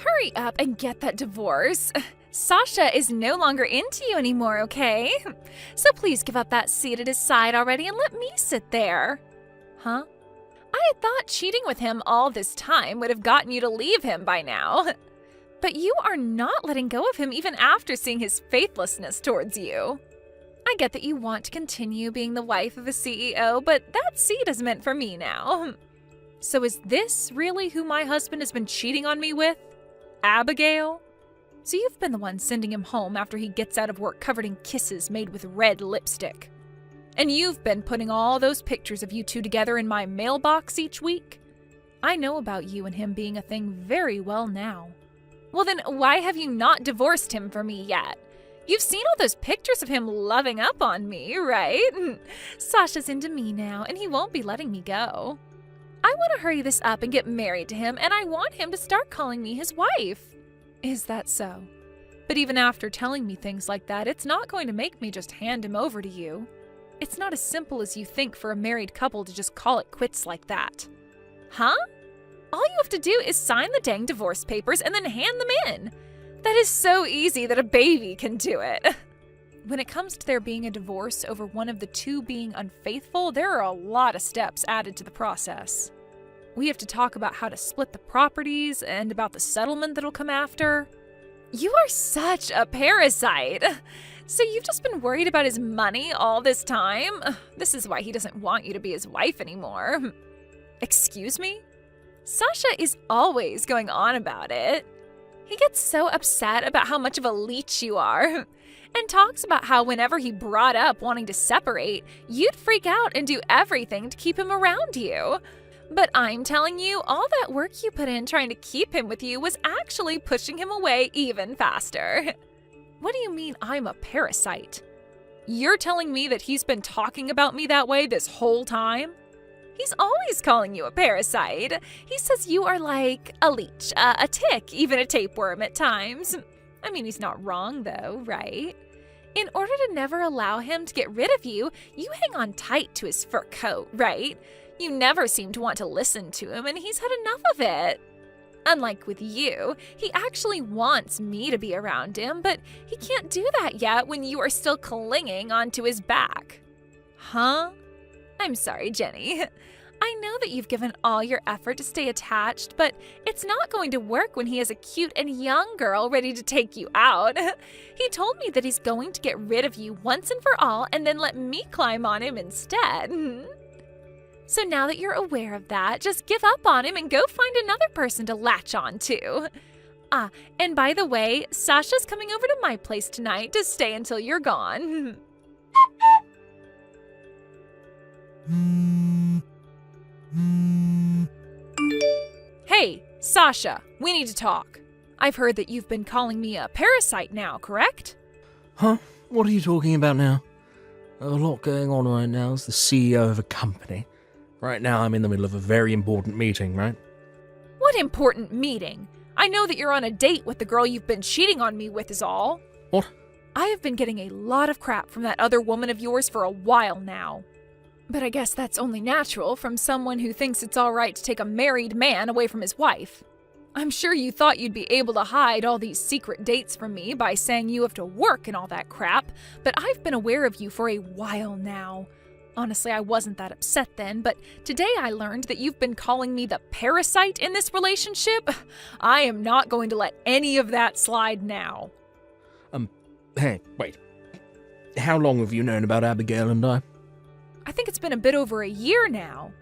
Hurry up and get that divorce. Sasha is no longer into you anymore, okay? So please give up that seat at his side already and let me sit there. Huh? I had thought cheating with him all this time would have gotten you to leave him by now. But you are not letting go of him even after seeing his faithlessness towards you. I get that you want to continue being the wife of a CEO, but that seat is meant for me now. So is this really who my husband has been cheating on me with? Abigail? So you've been the one sending him home after he gets out of work covered in kisses made with red lipstick. And you've been putting all those pictures of you two together in my mailbox each week. I know about you and him being a thing very well now. Well then, why have you not divorced him for me yet? You've seen all those pictures of him loving up on me, right? Sasha's into me now, and he won't be letting me go. I want to hurry this up and get married to him, and I want him to start calling me his wife. Is that so? But even after telling me things like that, it's not going to make me just hand him over to you. It's not as simple as you think for a married couple to just call it quits like that. Huh? All you have to do is sign the dang divorce papers and then hand them in. That is so easy that a baby can do it. When it comes to there being a divorce over one of the two being unfaithful, there are a lot of steps added to the process. We have to talk about how to split the properties and about the settlement that'll come after. You are such a parasite. So you've just been worried about his money all this time? This is why he doesn't want you to be his wife anymore. Excuse me? Sasha is always going on about it. He gets so upset about how much of a leech you are, and talks about how whenever he brought up wanting to separate, you'd freak out and do everything to keep him around you. But I'm telling you, all that work you put in trying to keep him with you was actually pushing him away even faster. What do you mean I'm a parasite? You're telling me that he's been talking about me that way this whole time? He's always calling you a parasite. He says you are like a leech, a tick, even a tapeworm at times. I mean, he's not wrong though, right? In order to never allow him to get rid of you, you hang on tight to his fur coat, right? You never seem to want to listen to him, and he's had enough of it. Unlike with you, he actually wants me to be around him, but he can't do that yet when you are still clinging onto his back. Huh? I'm sorry, Jenny. I know that you've given all your effort to stay attached, but it's not going to work when he is a cute and young girl ready to take you out. He told me that he's going to get rid of you once and for all and then let me climb on him instead. So now that you're aware of that, just give up on him and go find another person to latch on to. And by the way, Sasha's coming over to my place tonight to stay until you're gone. Hey, Sasha, we need to talk. I've heard that you've been calling me a parasite now, correct? Huh? What are you talking about now? I have a lot going on right now as the CEO of a company. Right now I'm in the middle of a very important meeting, right? What important meeting? I know that you're on a date with the girl you've been cheating on me with is all. What? I have been getting a lot of crap from that other woman of yours for a while now. But I guess that's only natural from someone who thinks it's all right to take a married man away from his wife. I'm sure you thought you'd be able to hide all these secret dates from me by saying you have to work and all that crap, but I've been aware of you for a while now. Honestly, I wasn't that upset then, but today I learned that you've been calling me the parasite in this relationship. I am not going to let any of that slide now. Hey, wait. How long have you known about Abigail and I? I think it's been a bit over a year now.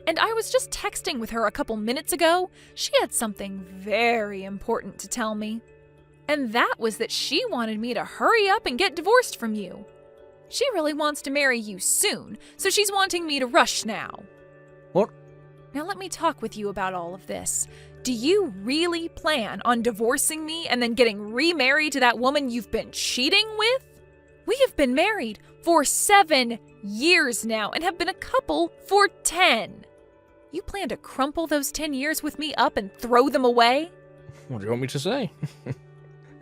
And I was just texting with her a couple minutes ago. She had something very important to tell me. And that was that she wanted me to hurry up and get divorced from you. She really wants to marry you soon, so she's wanting me to rush now. What? Now let me talk with you about all of this. Do you really plan on divorcing me and then getting remarried to that woman you've been cheating with? We have been married for 7 years now and have been a couple for 10. You plan to crumple those 10 years with me up and throw them away? What do you want me to say?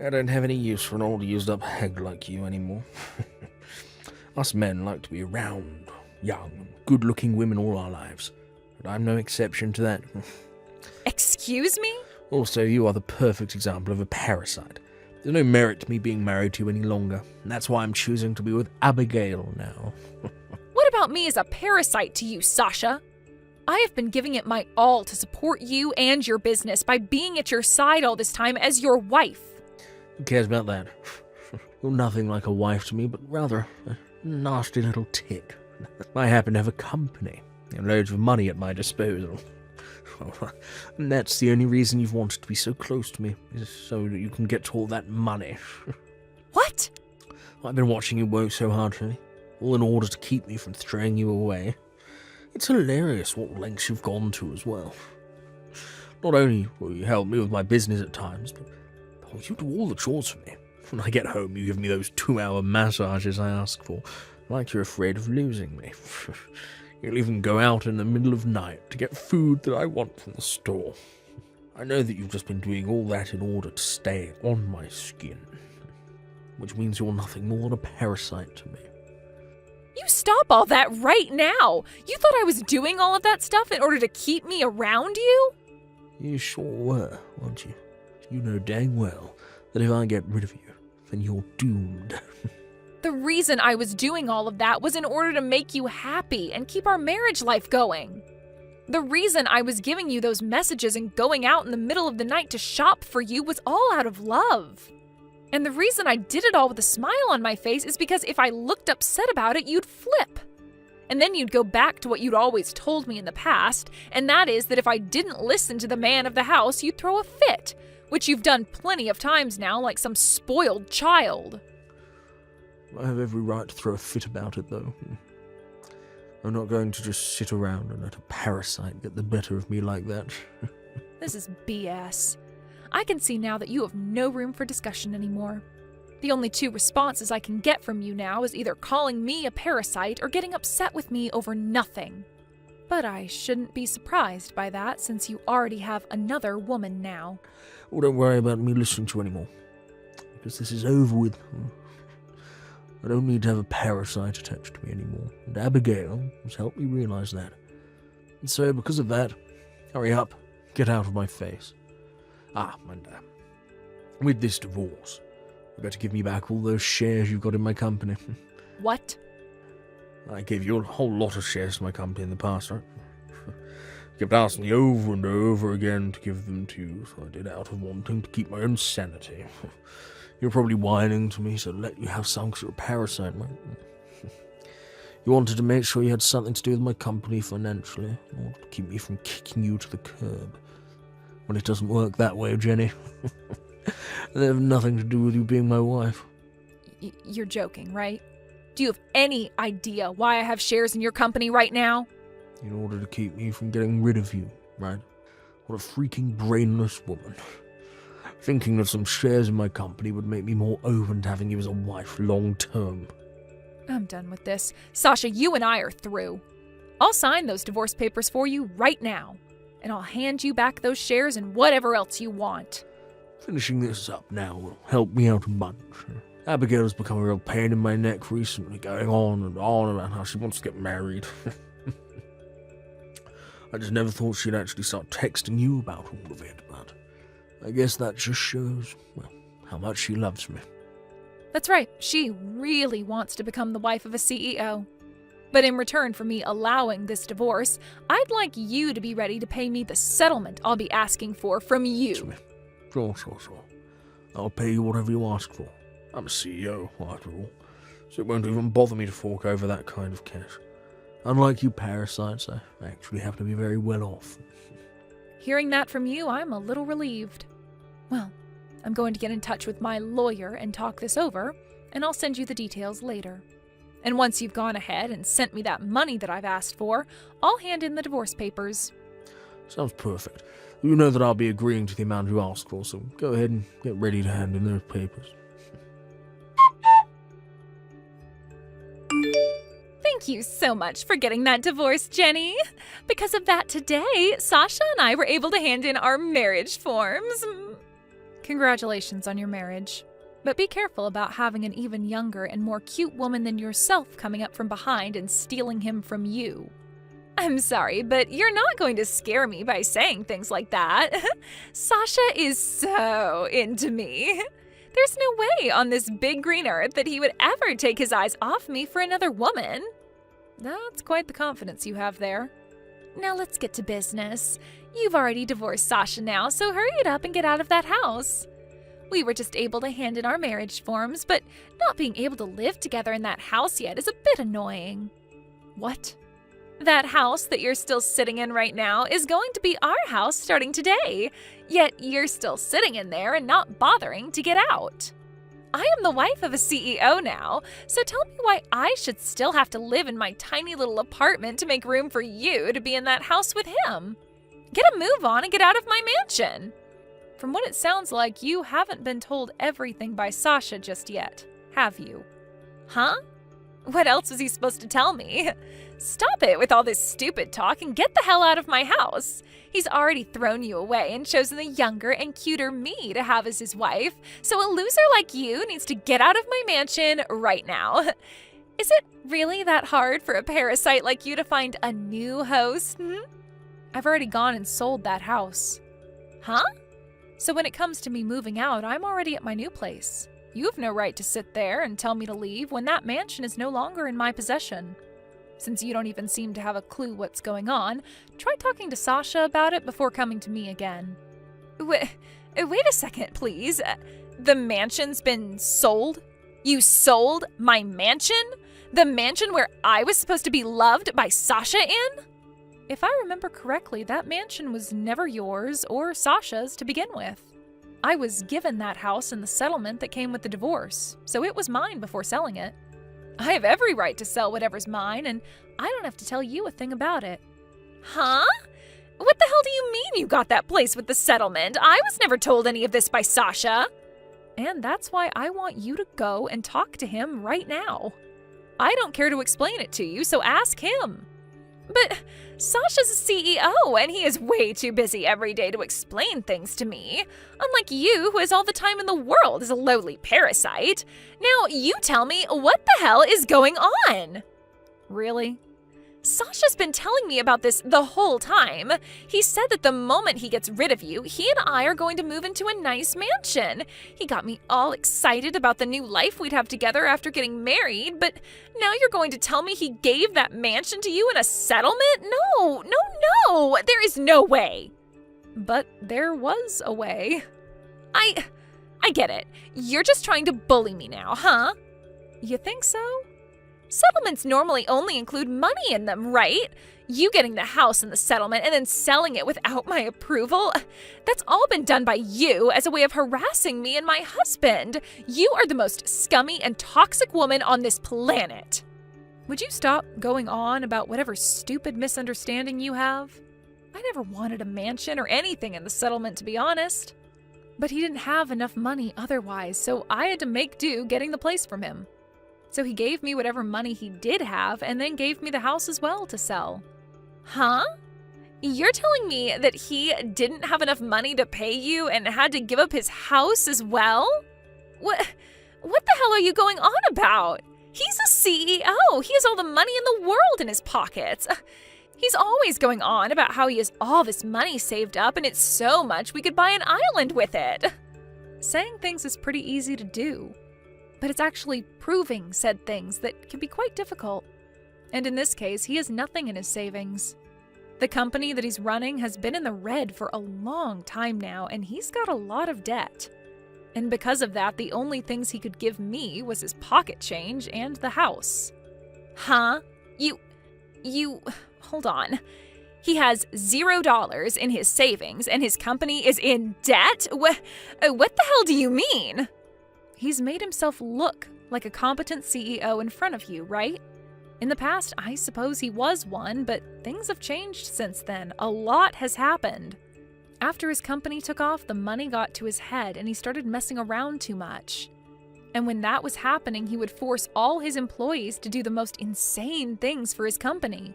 I don't have any use for an old used up hag like you anymore. Us men like to be around, young, and good-looking women all our lives. But I'm no exception to that. Excuse me? Also, you are the perfect example of a parasite. There's no merit to me being married to you any longer, and that's why I'm choosing to be with Abigail now. What about me as a parasite to you, Sasha? I have been giving it my all to support you and your business by being at your side all this time as your wife. Who cares about that? You're nothing like a wife to me, but rather a nasty little tick. I happen to have a company and loads of money at my disposal. And that's the only reason you've wanted to be so close to me, is so that you can get all that money. What? I've been watching you work so hard for me, all in order to keep me from throwing you away. It's hilarious what lengths you've gone to as well. Not only will you help me with my business at times, but you do all the chores for me. When I get home, you give me those 2-hour massages I ask for, like you're afraid of losing me. You'll even go out in the middle of night to get food that I want from the store. I know that you've just been doing all that in order to stay on my skin, which means you're nothing more than a parasite to me. You stop all that right now! You thought I was doing all of that stuff in order to keep me around you? You sure were, weren't you? You know dang well that if I get rid of you, then you're doomed. The reason I was doing all of that was in order to make you happy and keep our marriage life going. The reason I was giving you those messages and going out in the middle of the night to shop for you was all out of love. And the reason I did it all with a smile on my face is because if I looked upset about it, you'd flip. And then you'd go back to what you'd always told me in the past, and that is that if I didn't listen to the man of the house, you'd throw a fit, which you've done plenty of times now, like some spoiled child. I have every right to throw a fit about it, though. I'm not going to just sit around and let a parasite get the better of me like that. This is BS. I can see now that you have no room for discussion anymore. The only two responses I can get from you now is either calling me a parasite or getting upset with me over nothing. But I shouldn't be surprised by that since you already have another woman now. Well, don't worry about me listening to you anymore, because this is over with. I don't need to have a parasite attached to me anymore, and Abigail has helped me realize that. And so, because of that, hurry up, get out of my face. And with this divorce, you better give me back all those shares you've got in my company. What? I gave you a whole lot of shares in my company in the past, right? You kept asking me over and over again to give them to you, so I did out of wanting to keep my own sanity. You're probably whining to me, so let you have some because you're a parasite, right? You wanted to make sure you had something to do with my company financially, in order to keep me from kicking you to the curb. But it doesn't work that way, Jenny. They have nothing to do with you being my wife. You're joking, right? Do you have any idea why I have shares in your company right now? In order to keep me from getting rid of you, right? What a freaking brainless woman. Thinking that some shares in my company would make me more open to having you as a wife long term. I'm done with this. Sasha, you and I are through. I'll sign those divorce papers for you right now, and I'll hand you back those shares and whatever else you want. Finishing this up now will help me out a bunch. Abigail has become a real pain in my neck recently, going on and on about how she wants to get married. I just never thought she'd actually start texting you about all of it, but I guess that just shows, well, how much she loves me. That's right, she really wants to become the wife of a CEO. But in return for me allowing this divorce, I'd like you to be ready to pay me the settlement I'll be asking for from you. Sure. I'll pay you whatever you ask for. I'm a CEO, after all, so it won't even bother me to fork over that kind of cash. Unlike you parasites, I actually happen to be very well off. Hearing that from you, I'm a little relieved. Well, I'm going to get in touch with my lawyer and talk this over, and I'll send you the details later. And once you've gone ahead and sent me that money that I've asked for, I'll hand in the divorce papers. Sounds perfect. You know that I'll be agreeing to the amount you ask for, so go ahead and get ready to hand in those papers. Thank you so much for getting that divorce, Jenny. Because of that today, Sasha and I were able to hand in our marriage forms. Congratulations on your marriage. But be careful about having an even younger and more cute woman than yourself coming up from behind and stealing him from you. I'm sorry, but you're not going to scare me by saying things like that. Sasha is so into me. There's no way on this big green earth that he would ever take his eyes off me for another woman. That's quite the confidence you have there. Now let's get to business. You've already divorced Sasha now, so hurry it up and get out of that house. We were just able to hand in our marriage forms, but not being able to live together in that house yet is a bit annoying. What? That house that you're still sitting in right now is going to be our house starting today, yet you're still sitting in there and not bothering to get out. I am the wife of a CEO now, so tell me why I should still have to live in my tiny little apartment to make room for you to be in that house with him. Get a move on and get out of my mansion. From what it sounds like, you haven't been told everything by Sasha just yet, have you? Huh? What else was he supposed to tell me? Stop it with all this stupid talk and get the hell out of my house. He's already thrown you away and chosen the younger and cuter me to have as his wife, so a loser like you needs to get out of my mansion right now. Is it really that hard for a parasite like you to find a new host? I've already gone and sold that house. Huh? So when it comes to me moving out, I'm already at my new place. You have no right to sit there and tell me to leave when that mansion is no longer in my possession. Since you don't even seem to have a clue what's going on, try talking to Sasha about it before coming to me again. Wait a second, please. The mansion's been sold? You sold my mansion? The mansion where I was supposed to be loved by Sasha in? If I remember correctly, that mansion was never yours or Sasha's to begin with. I was given that house in the settlement that came with the divorce, so it was mine before selling it. I have every right to sell whatever's mine, and I don't have to tell you a thing about it. Huh? What the hell do you mean you got that place with the settlement? I was never told any of this by Sasha. And that's why I want you to go and talk to him right now. I don't care to explain it to you, so ask him. But Sasha's a CEO, and he is way too busy every day to explain things to me. Unlike you, who has all the time in the world as a lowly parasite. Now, you tell me, what the hell is going on? Really? Sasha's been telling me about this the whole time. He said that the moment he gets rid of you, he and I are going to move into a nice mansion. He got me all excited about the new life we'd have together after getting married, but now you're going to tell me he gave that mansion to you in a settlement? No, there is no way. But there was a way. I get it. You're just trying to bully me now, huh? You think so? Settlements normally only include money in them, right? You getting the house in the settlement and then selling it without my approval? That's all been done by you as a way of harassing me and my husband. You are the most scummy and toxic woman on this planet. Would you stop going on about whatever stupid misunderstanding you have? I never wanted a mansion or anything in the settlement, to be honest. But he didn't have enough money otherwise, so I had to make do getting the place from him. So he gave me whatever money he did have and then gave me the house as well to sell. Huh? You're telling me that he didn't have enough money to pay you and had to give up his house as well? What the hell are you going on about? He's a CEO. He has all the money in the world in his pockets. He's always going on about how he has all this money saved up and it's so much we could buy an island with it. Saying things is pretty easy to do. But it's actually proving said things that can be quite difficult. And in this case, he has nothing in his savings. The company that he's running has been in the red for a long time now, and he's got a lot of debt. And because of that, the only things he could give me was his pocket change and the house. Huh? Hold on. He has $0 in his savings, and his company is in debt? What the hell do you mean? He's made himself look like a competent CEO in front of you, right? In the past, I suppose he was one, but things have changed since then. A lot has happened. After his company took off, the money got to his head and he started messing around too much. And when that was happening, he would force all his employees to do the most insane things for his company.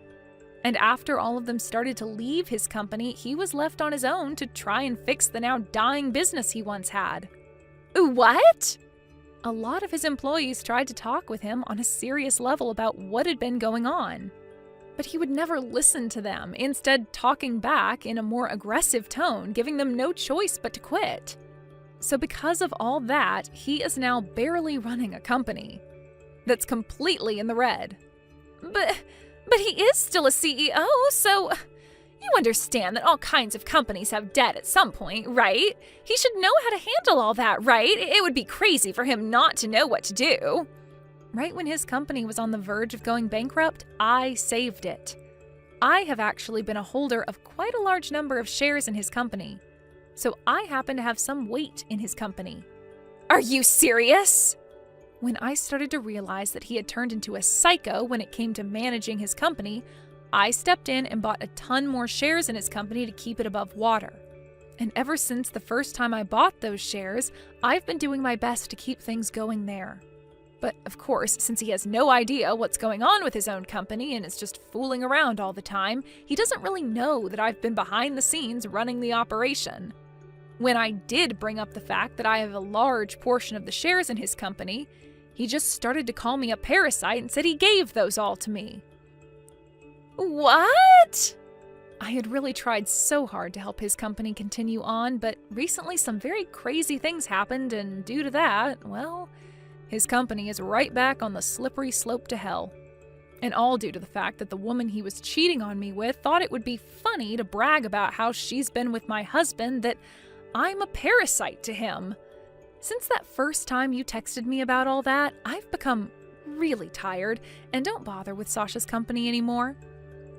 And after all of them started to leave his company, he was left on his own to try and fix the now dying business he once had. What? A lot of his employees tried to talk with him on a serious level about what had been going on. But he would never listen to them, instead talking back in a more aggressive tone, giving them no choice but to quit. So because of all that, he is now barely running a company that's completely in the red. But he is still a CEO, so you understand that all kinds of companies have debt at some point, right? He should know how to handle all that, right? It would be crazy for him not to know what to do. Right when his company was on the verge of going bankrupt, I saved it. I have actually been a holder of quite a large number of shares in his company, so I happen to have some weight in his company. Are you serious? When I started to realize that he had turned into a psycho when it came to managing his company, I stepped in and bought a ton more shares in his company to keep it above water. And ever since the first time I bought those shares, I've been doing my best to keep things going there. But of course, since he has no idea what's going on with his own company and is just fooling around all the time, he doesn't really know that I've been behind the scenes running the operation. When I did bring up the fact that I have a large portion of the shares in his company, he just started to call me a parasite and said he gave those all to me. What? I had really tried so hard to help his company continue on, but recently some very crazy things happened, and due to that, well, his company is right back on the slippery slope to hell. And all due to the fact that the woman he was cheating on me with thought it would be funny to brag about how she's been with my husband, that I'm a parasite to him. Since that first time you texted me about all that, I've become really tired and don't bother with Sasha's company anymore.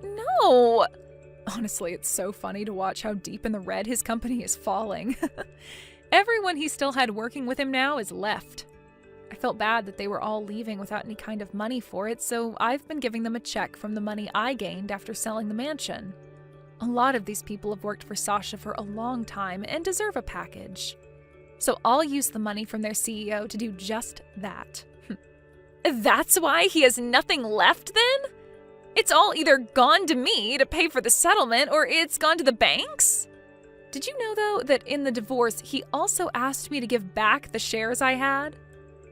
No! Honestly, it's so funny to watch how deep in the red his company is falling. Everyone he still had working with him now is left. I felt bad that they were all leaving without any kind of money for it, so I've been giving them a check from the money I gained after selling the mansion. A lot of these people have worked for Sasha for a long time and deserve a package. So I'll use the money from their CEO to do just that. That's why he has nothing left then? It's all either gone to me to pay for the settlement or it's gone to the banks? Did you know, though, that in the divorce, he also asked me to give back the shares I had?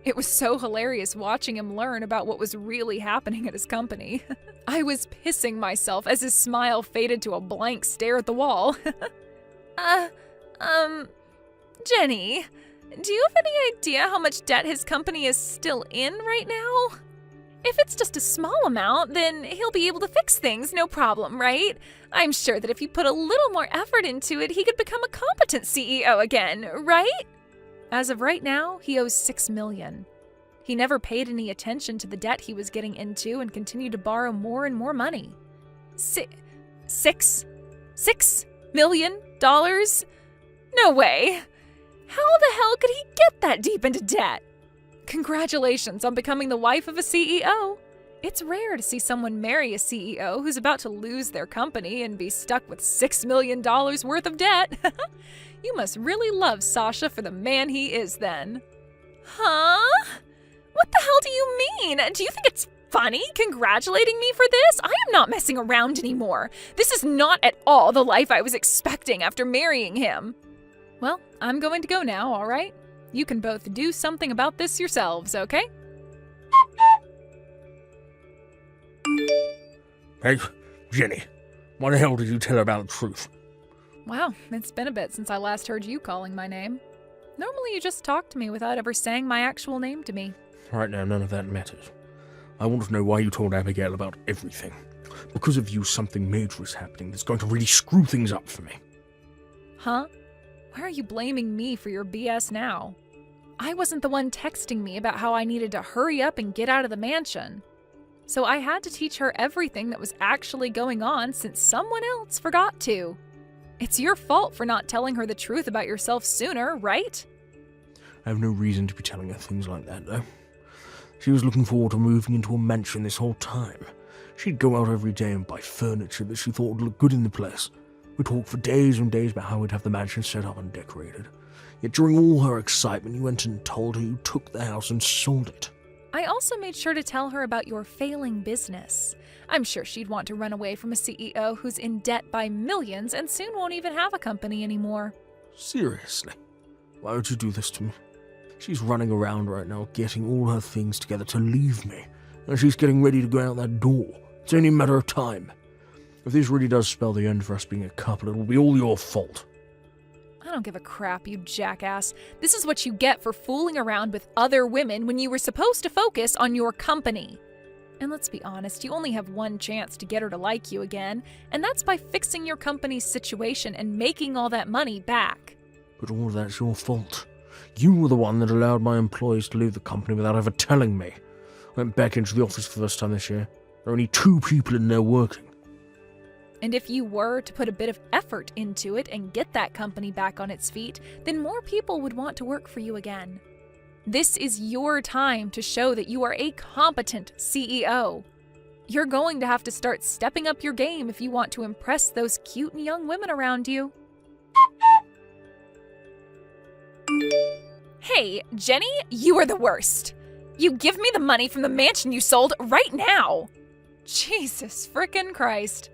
It was so hilarious watching him learn about what was really happening at his company. I was pissing myself as his smile faded to a blank stare at the wall. Jenny, do you have any idea how much debt his company is still in right now? If it's just a small amount, then he'll be able to fix things, no problem, right? I'm sure that if he put a little more effort into it, he could become a competent CEO again, right? As of right now, he owes $6 million. He never paid any attention to the debt he was getting into and continued to borrow more and more money. $6 million? No way! How the hell could he get that deep into debt? Congratulations on becoming the wife of a CEO. It's rare to see someone marry a CEO who's about to lose their company and be stuck with $6 million worth of debt. You must really love Sasha for the man he is then. Huh? What the hell do you mean? Do you think it's funny congratulating me for this? I am not messing around anymore. This is not at all the life I was expecting after marrying him. Well, I'm going to go now, all right? You can both do something about this yourselves, okay? Hey, Jenny, why the hell did you tell her about the truth? Wow, it's been a bit since I last heard you calling my name. Normally you just talk to me without ever saying my actual name to me. Right now, none of that matters. I want to know why you told Abigail about everything. Because of you, something major is happening that's going to really screw things up for me. Huh? Why are you blaming me for your BS now? I wasn't the one texting me about how I needed to hurry up and get out of the mansion. So I had to teach her everything that was actually going on since someone else forgot to. It's your fault for not telling her the truth about yourself sooner, right? I have no reason to be telling her things like that, though. She was looking forward to moving into a mansion this whole time. She'd go out every day and buy furniture that she thought would look good in the place. We talked for days and days about how we'd have the mansion set up and decorated. Yet during all her excitement, you went and told her you took the house and sold it. I also made sure to tell her about your failing business. I'm sure she'd want to run away from a CEO who's in debt by millions and soon won't even have a company anymore. Seriously? Why would you do this to me? She's running around right now getting all her things together to leave me, and she's getting ready to go out that door. It's only a matter of time. If this really does spell the end for us being a couple, it will be all your fault. I don't give a crap, you jackass. This is what you get for fooling around with other women when you were supposed to focus on your company. And let's be honest, you only have one chance to get her to like you again, and that's by fixing your company's situation and making all that money back. But all of that's your fault. You were the one that allowed my employees to leave the company without ever telling me. I went back into the office for the first time this year. There are only 2 people in there working. And if you were to put a bit of effort into it and get that company back on its feet, then more people would want to work for you again. This is your time to show that you are a competent CEO. You're going to have to start stepping up your game if you want to impress those cute young women around you. Hey, Jenny, you are the worst. You give me the money from the mansion you sold right now. Jesus frickin' Christ.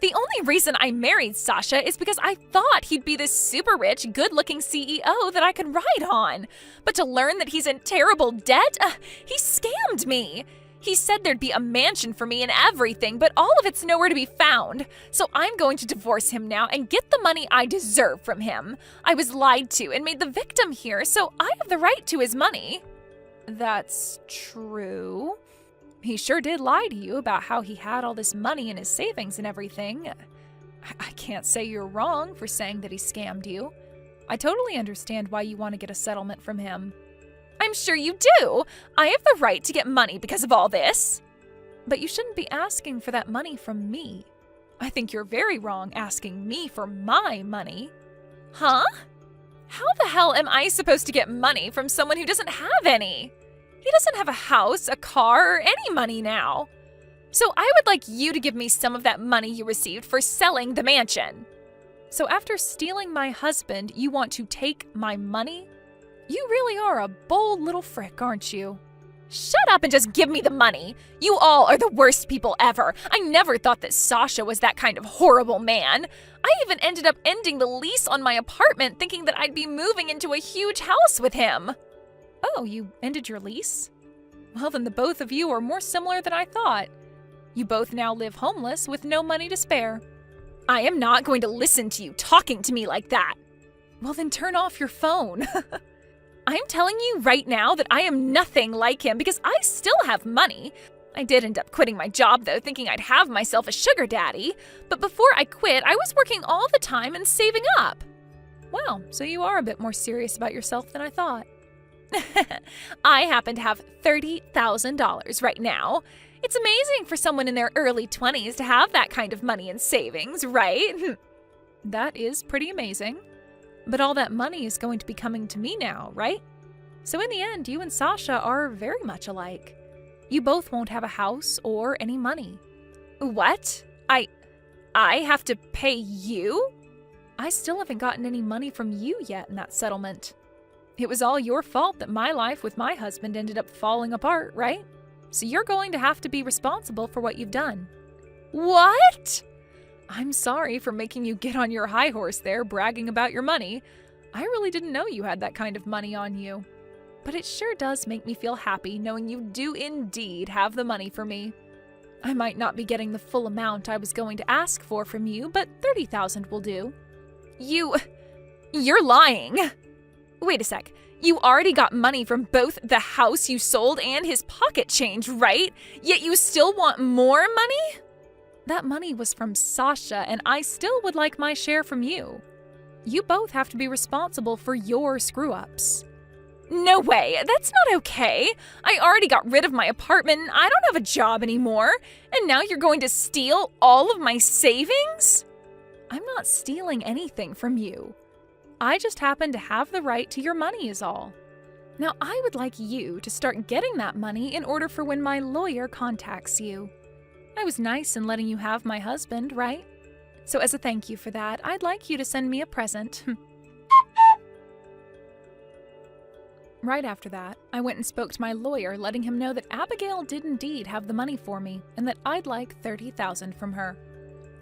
The only reason I married Sasha is because I thought he'd be this super rich, good-looking CEO that I could ride on. But to learn that he's in terrible debt, he scammed me. He said there'd be a mansion for me and everything, but all of it's nowhere to be found. So I'm going to divorce him now and get the money I deserve from him. I was lied to and made the victim here, so I have the right to his money. That's true. He sure did lie to you about how he had all this money in his savings and everything. I can't say you're wrong for saying that he scammed you. I totally understand why you want to get a settlement from him. I'm sure you do. I have the right to get money because of all this. But you shouldn't be asking for that money from me. I think you're very wrong asking me for my money. Huh? How the hell am I supposed to get money from someone who doesn't have any? He doesn't have a house, a car, or any money now. So I would like you to give me some of that money you received for selling the mansion. So after stealing my husband, you want to take my money? You really are a bold little frick, aren't you? Shut up and just give me the money. You all are the worst people ever. I never thought that Sasha was that kind of horrible man. I even ended up ending the lease on my apartment thinking that I'd be moving into a huge house with him. Oh, you ended your lease? Well, then the both of you are more similar than I thought. You both now live homeless with no money to spare. I am not going to listen to you talking to me like that. Well, then turn off your phone. I'm telling you right now that I am nothing like him because I still have money. I did end up quitting my job, though, thinking I'd have myself a sugar daddy. But before I quit, I was working all the time and saving up. Wow, so you are a bit more serious about yourself than I thought. I happen to have $30,000 right now. It's amazing for someone in their early 20s to have that kind of money in savings, right? That is pretty amazing. But all that money is going to be coming to me now, right? So in the end, you and Sasha are very much alike. You both won't have a house or any money. What? I have to pay you? I still haven't gotten any money from you yet in that settlement. It was all your fault that my life with my husband ended up falling apart, right? So you're going to have to be responsible for what you've done. What? I'm sorry for making you get on your high horse there, bragging about your money. I really didn't know you had that kind of money on you. But it sure does make me feel happy knowing you do indeed have the money for me. I might not be getting the full amount I was going to ask for from you, but $30,000 will do. You're lying. Wait a sec. You already got money from both the house you sold and his pocket change, right? Yet you still want more money? That money was from Sasha, and I still would like my share from you. You both have to be responsible for your screw-ups. No way, that's not okay. I already got rid of my apartment, I don't have a job anymore, and now you're going to steal all of my savings? I'm not stealing anything from you. I just happen to have the right to your money is all. Now I would like you to start getting that money in order for when my lawyer contacts you. I was nice in letting you have my husband, right? So as a thank you for that, I'd like you to send me a present. Right after that, I went and spoke to my lawyer, letting him know that Abigail did indeed have the money for me and that I'd like $30,000 from her.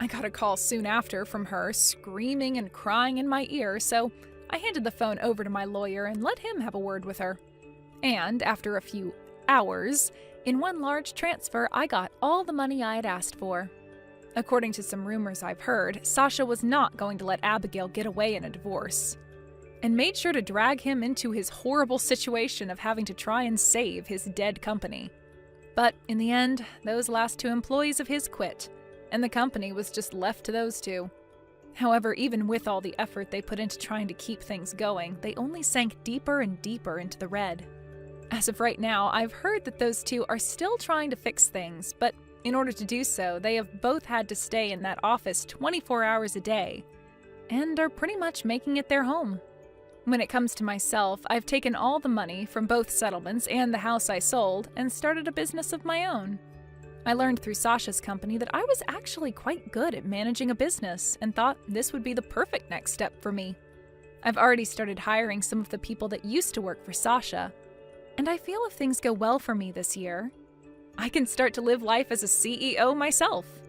I got a call soon after from her, screaming and crying in my ear, so I handed the phone over to my lawyer and let him have a word with her. And after a few hours, In one large transfer, I got all the money I had asked for. According to some rumors I've heard, Sasha was not going to let Abigail get away in a divorce, and made sure to drag him into his horrible situation of having to try and save his dead company. But in the end, those last 2 employees of his quit, and the company was just left to those 2. However, even with all the effort they put into trying to keep things going, they only sank deeper and deeper into the red. As of right now, I've heard that those 2 are still trying to fix things, but in order to do so, they have both had to stay in that office 24 hours a day, and are pretty much making it their home. When it comes to myself, I've taken all the money from both settlements and the house I sold and started a business of my own. I learned through Sasha's company that I was actually quite good at managing a business and thought this would be the perfect next step for me. I've already started hiring some of the people that used to work for Sasha, and I feel if things go well for me this year, I can start to live life as a CEO myself.